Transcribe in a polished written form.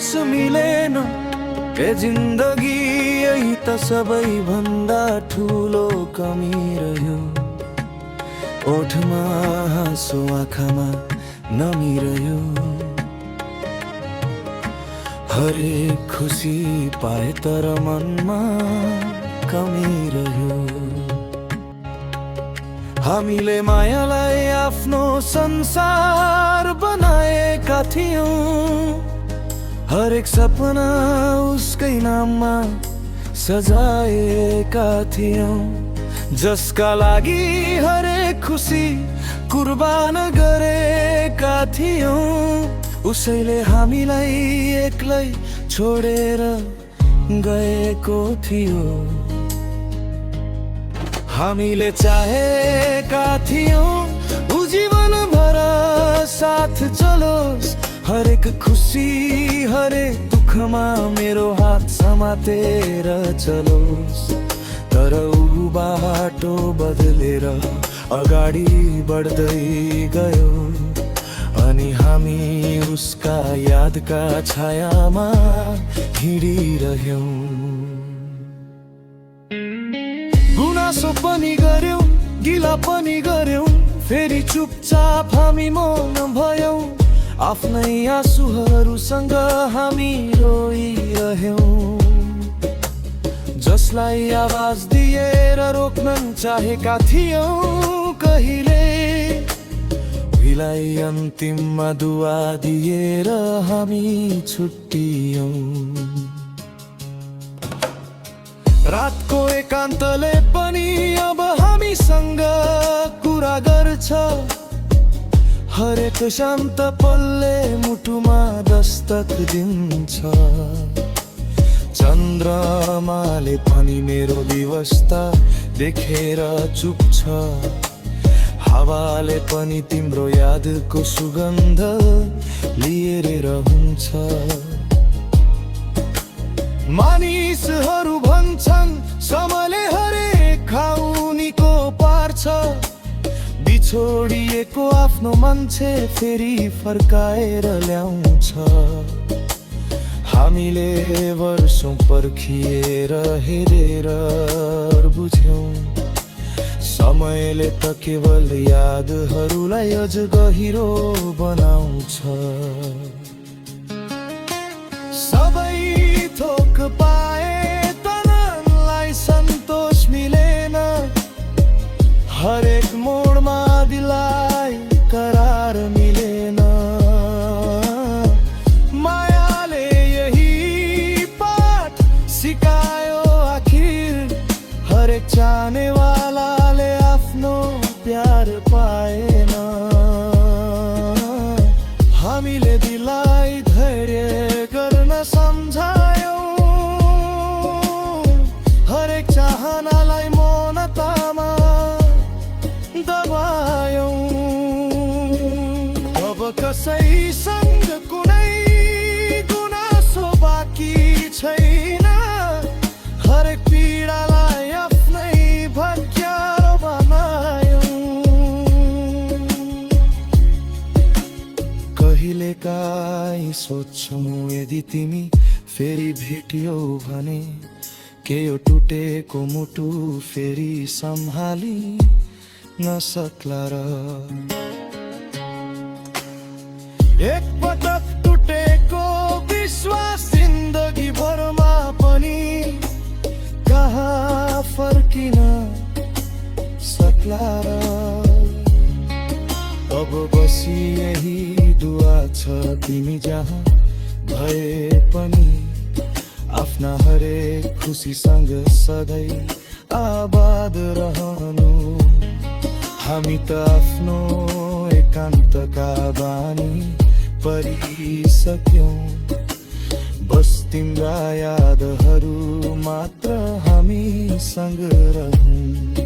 वर्ष मिलेन ए जिन्दगी, यही त सबैभन्दा ठुलो कमी रह्यो। ओठमा हाँसो आँखामा नमिरह्यो, हरेक खुसी पाए तर मनमा कमी रह्यो। हामीले मायालाई आफ्नो संसार बनाएका थियौं, हरेक सपना उसकै नाममा सजाएका थियौं। जसका लागि हरेक खुसी कुर्बान गरेका थियौं, उसैले हामीलाई एक्लै छोडेर गएको थियो। हामीले चाहेका थियौं ऊ जीवनभर साथ चलोस्, हरेक खुसी हरेक दुःखमा मेरो हात समातेर चलोस्। तर ऊ बाटो बदलेर अगाडि बढ्दै गयो, अनि हामी उसका यादका छायामा हिँडिरह्यौं। गुनासो पनि गर्यौं, गिला पनि गर्यौं, फेरि चुपचाप हामी मौन भयौं। आफ्नै आँसुहरूसँग हामी रोइरह्यौं, जसलाई आवाज दिएर रोक्न चाहेका थियौं कहिले। उहीलाई अन्तिममा दुआ दिएर हामी छुट्टियौं। रातको एकान्तले पनि अब हामीसँग कुरा गर्छ, हरेक शान्त पलले मुटुमा दस्तक दिन्छ। चन्द्रमाले पनि मेरो व्यवस्था देखेर चुप्छ, हावाले पनि तिम्रो यादको सुगन्ध लिएर हुन्छ। मानिसहरू भन्छन् समयले हरेक घाउ निको पार्छ, बिछोडिएको आफ्नो मान्छे फेरि फर्काएर ल्याउँछ। हामीले वर्षौं पर्खिएर हेरेर बुझ्यौं, समयले त केवल यादहरूलाई अझ गहिरो बनाउँछ। सबै थोक पाए तनलाई सन्तोष मिलेन, हरेक मोडमा दिललाई करार मिलेन। मायाले यही पाठ सिकायो आखिर, हरेक चाहनेवालाले आफ्नो प्यार पाएन। हामीले दिललाई धैर्य गर्न सम्झायौं, हरेक चाहनालाई मौनतामा दबायौं। अब कसैसँग कुनै गुनासो बाँकी छैन, हरेक पीडालाई आफ्नै भक्यारो बनायौं। कहिलेकाहीँ सोच्छौ यदि तिमी फेरि भेटियौ भने, के यो टुटेको मुटु फेरि सम्हाली नसक्ला र। एक पटक टुटेको विश्वास जिन्दगी भरमा पनि कहाँ फर्किन सक्ला र। अब बसी यही दुआ छ तिमी जहाँ भए पनि, आफ्ना हरेक खुसीसँग सधैँ आबाद रहनु। हामी त आफ्नो एकान्तका बानी परिसक्यौं, बस तिम्रा यादहरू मात्र हामीसँग रहन्।